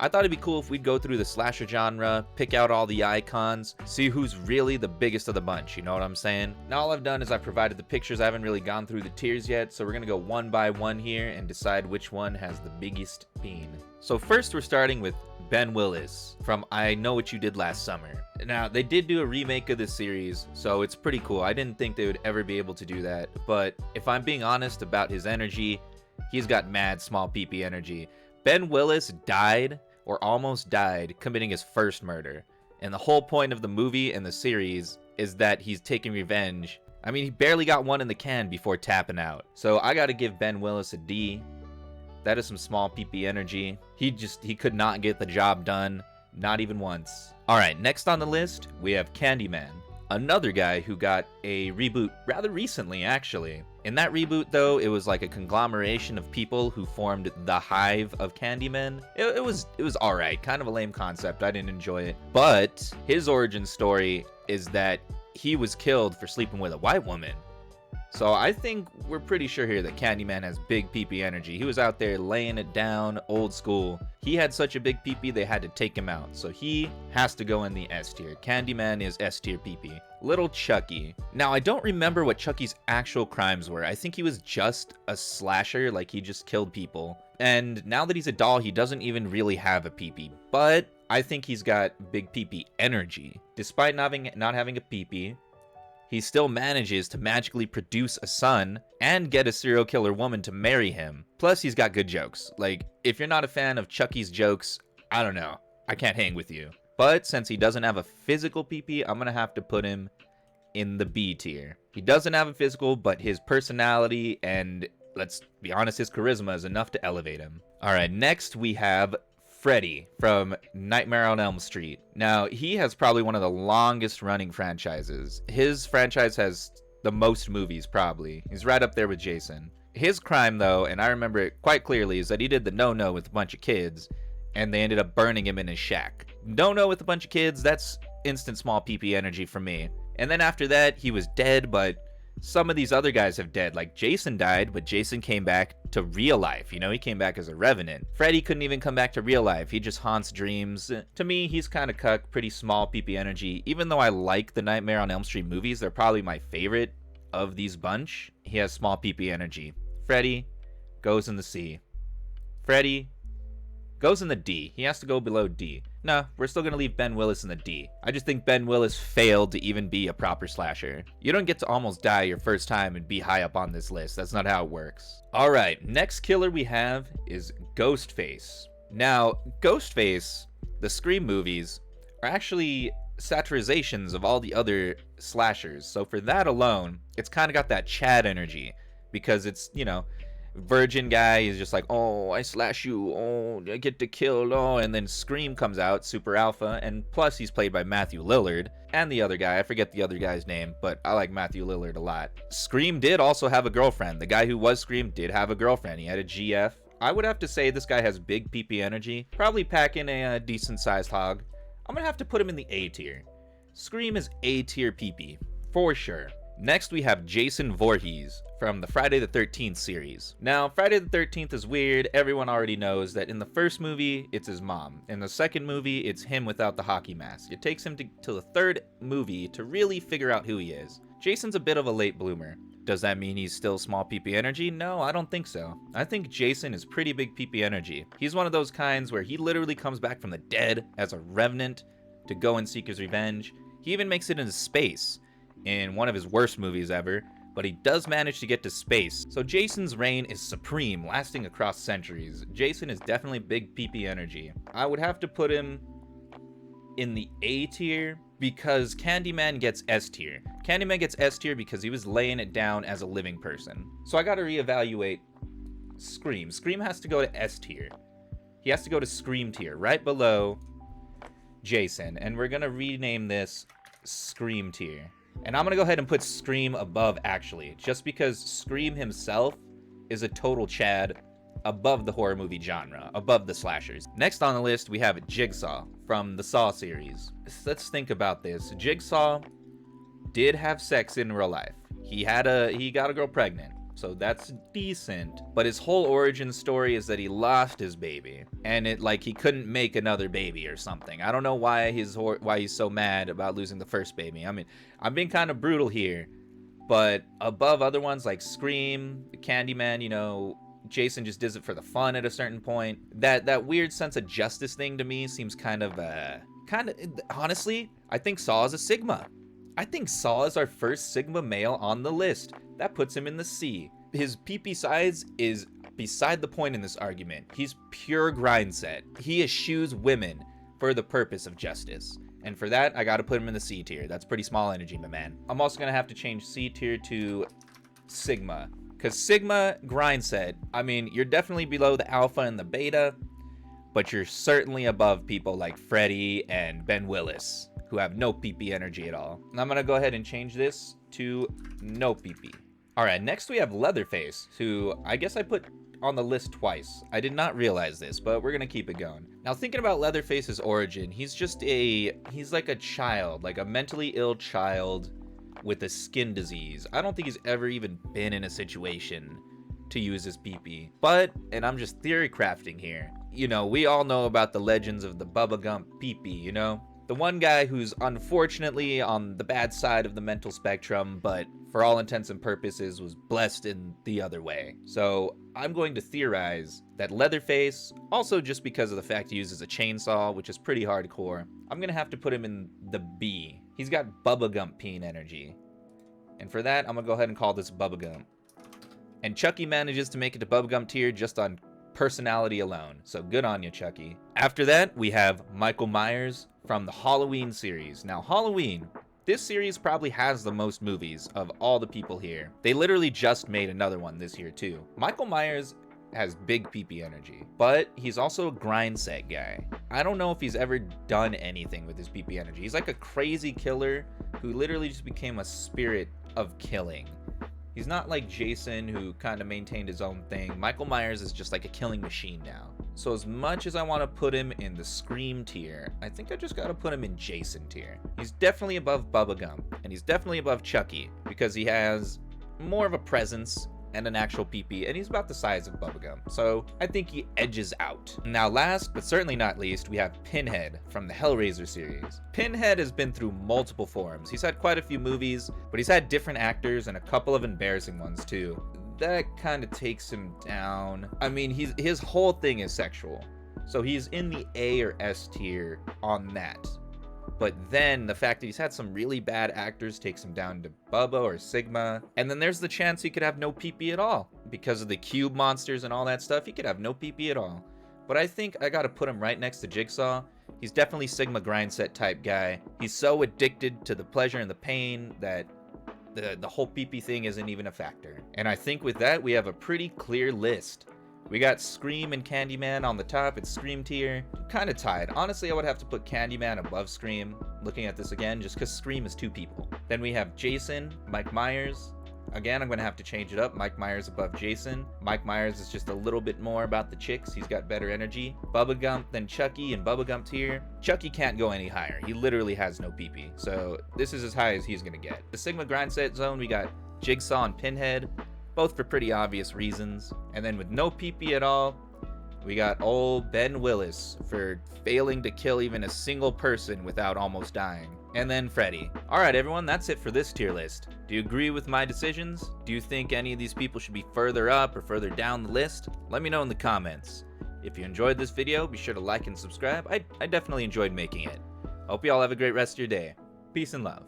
I thought it'd be cool if we'd go through the slasher genre, pick out all the icons, see who's really the biggest of the bunch, you know what I'm saying? Now all I've done is I've provided the pictures. I haven't really gone through the tiers yet, so we're gonna go one by one here and decide which one has the biggest bean. So first we're starting with Ben Willis from I Know What You Did Last Summer. Now, they did do a remake of this series, so it's pretty cool. I didn't think they would ever be able to do that, but if I'm being honest about his energy, he's got mad small PP energy. Ben Willis died, or almost died, committing his first murder. And the whole point of the movie and the series is that he's taking revenge. I mean, he barely got one in the can before tapping out. So I gotta give Ben Willis a D. That is some small PP energy. He could not get the job done, not even once. Alright, next on the list, we have Candyman. Another guy who got a reboot rather recently, actually. In that reboot, though, it was like a conglomeration of people who formed the hive of Candymen. It was alright, kind of a lame concept. I didn't enjoy it. But his origin story is that he was killed for sleeping with a white woman. So I think we're pretty sure here that Candyman has big PP energy. He was out there laying it down, old school. He had such a big PP, they had to take him out. So he has to go in the S tier. Candyman is S tier PP. Little Chucky. Now, I don't remember what Chucky's actual crimes were. I think he was just a slasher, like he just killed people. And now that he's a doll, he doesn't even really have a PP. But I think he's got big PP energy. Despite not having a PP, he still manages to magically produce a son and get a serial killer woman to marry him. Plus, he's got good jokes. Like, if you're not a fan of Chucky's jokes, I don't know. I can't hang with you. But since he doesn't have a physical PP, I'm gonna have to put him in the B tier. He doesn't have a physical, but his personality and, let's be honest, his charisma is enough to elevate him. Alright, next we have Freddy from Nightmare on Elm Street. Now, he has probably one of the longest running franchises. His franchise has the most movies, probably. He's right up there with Jason. His crime, though, and I remember it quite clearly, is that he did the no-no with a bunch of kids, and they ended up burning him in his shack. No-no with a bunch of kids, that's instant small PP energy for me. And then after that, he was dead, but some of these other guys have died. Like, Jason died, but Jason came back to real life. You know, he came back as a revenant. Freddy couldn't even come back to real life. He just haunts dreams. To me, he's kind of cuck, pretty small PP energy. Even though I like the Nightmare on Elm Street movies, they're probably my favorite of these bunch. He has small PP energy. Freddy goes in the C. Freddy goes in the D. He has to go below D. No, we're still going to leave Ben Willis in the D. I just think Ben Willis failed to even be a proper slasher. You don't get to almost die your first time and be high up on this list. That's not how it works. Alright, next killer we have is Ghostface. Now, Ghostface, the Scream movies, are actually satirizations of all the other slashers. So for that alone, it's kind of got that Chad energy. Because it's, you know, virgin guy is just like, oh, I slash you, oh, I get to kill, oh, and then Scream comes out, super alpha, and plus he's played by Matthew Lillard, and the other guy, I forget the other guy's name, but I like Matthew Lillard a lot. Scream did also have a girlfriend. The guy who was Scream did have a girlfriend. He had a GF. I would have to say this guy has big PP energy, probably pack in a decent sized hog. I'm gonna have to put him in the A tier. Scream is A tier PP, for sure. Next, we have Jason Voorhees from the Friday the 13th series. Now, Friday the 13th is weird. Everyone already knows that in the first movie, it's his mom. In the second movie, it's him without the hockey mask. It takes him to the third movie to really figure out who he is. Jason's a bit of a late bloomer. Does that mean he's still small PP energy? No, I don't think so. I think Jason is pretty big PP energy. He's one of those kinds where he literally comes back from the dead as a revenant to go and seek his revenge. He even makes it into space in one of his worst movies ever, but he does manage to get to space. So Jason's reign is supreme, lasting across centuries. Jason is definitely big PP energy. I would have to put him in the A tier because Candyman gets S tier. Candyman gets S tier because he was laying it down as a living person. So I gotta reevaluate Scream. Scream has to go to S tier. He has to go to Scream tier, right below Jason. And we're gonna rename this Scream tier. And I'm going to go ahead and put Scream above, actually, just because Scream himself is a total Chad above the horror movie genre, above the slashers. Next on the list, we have Jigsaw from the Saw series. Let's think about this. Jigsaw did have sex in real life. He got a girl pregnant. so that's decent. But his whole origin story is that he lost his baby, and he couldn't make another baby or something. I don't know why he's so mad about losing the first baby. I mean, I'm being kind of brutal here, but above other ones like Scream, Candyman, you know, Jason just does it for the fun at a certain point. That weird sense of justice thing to me seems kind of honestly, I think Saw is a Sigma. I think Saw is our first Sigma male on the list. That puts him in the C. His PP size is beside the point in this argument. He's pure grind set. He eschews women for the purpose of justice. And for that, I gotta put him in the C tier. That's pretty small energy, my man. I'm also gonna have to change C tier to Sigma. Because Sigma, grind set, I mean, you're definitely below the alpha and the beta, but you're certainly above people like Freddy and Ben Willis, who have no PP energy at all. And I'm gonna go ahead and change this to no PP. All right, next we have Leatherface, who I guess I put on the list twice. I did not realize this, but we're gonna keep it going. Now, thinking about Leatherface's origin, he's like a child, like a mentally ill child with a skin disease. I don't think he's ever even been in a situation to use his PP. But, and I'm just theory crafting here, you know, we all know about the legends of the Bubba Gump PP, you know? The one guy who's unfortunately on the bad side of the mental spectrum, but for all intents and purposes was blessed in the other way. So I'm going to theorize that Leatherface, also just because of the fact he uses a chainsaw, which is pretty hardcore, I'm gonna have to put him in the B. He's got Bubba Gump peen energy. And for that, I'm gonna go ahead and call this Bubba Gump. And Chucky manages to make it to Bubba Gump tier just on personality alone. So good on you, Chucky. After that, we have Michael Myers from the Halloween series. Now, Halloween, this series probably has the most movies of all the people here. They literally just made another one this year too. Michael Myers has big PP energy, but he's also a grind set guy. I don't know if he's ever done anything with his PP energy. He's like a crazy killer who literally just became a spirit of killing. He's not like Jason, who kind of maintained his own thing. Michael Myers is just like a killing machine now. So as much as I want to put him in the Scream tier, I think I just got to put him in Jason tier. He's definitely above Bubba Gump, and he's definitely above Chucky, because he has more of a presence and an actual PP, and he's about the size of Bubba Gump. So I think he edges out. Now last, but certainly not least, we have Pinhead from the Hellraiser series. Pinhead has been through multiple forms. He's had quite a few movies, but he's had different actors and a couple of embarrassing ones too. That kind of takes him down. I mean, his whole thing is sexual. So he's in the A or S tier on that. But then the fact that he's had some really bad actors takes him down to Bubba or Sigma. And then there's the chance he could have no PP at all. Because of the cube monsters and all that stuff, he could have no PP at all. But I think I gotta put him right next to Jigsaw. He's definitely Sigma grind set type guy. He's so addicted to the pleasure and the pain that the whole PP thing isn't even a factor. And I think with that, we have a pretty clear list. We got Scream and Candyman on the top. It's Scream tier. Kind of tied. Honestly, I would have to put Candyman above Scream, looking at this again, just because Scream is two people. Then we have Jason, Mike Myers. Again, I'm going to have to change it up. Mike Myers above Jason. Mike Myers is just a little bit more about the chicks. He's got better energy. Bubba Gump, then Chucky and Bubba Gump tier. Chucky can't go any higher. He literally has no PP. So this is as high as he's going to get. The Sigma grind set zone, we got Jigsaw and Pinhead, both for pretty obvious reasons. And then with no PP at all, we got old Ben Willis for failing to kill even a single person without almost dying. And then Freddy. Alright everyone, that's it for this tier list. Do you agree with my decisions? Do you think any of these people should be further up or further down the list? Let me know in the comments. If you enjoyed this video, be sure to like and subscribe. I definitely enjoyed making it. Hope you all have a great rest of your day. Peace and love.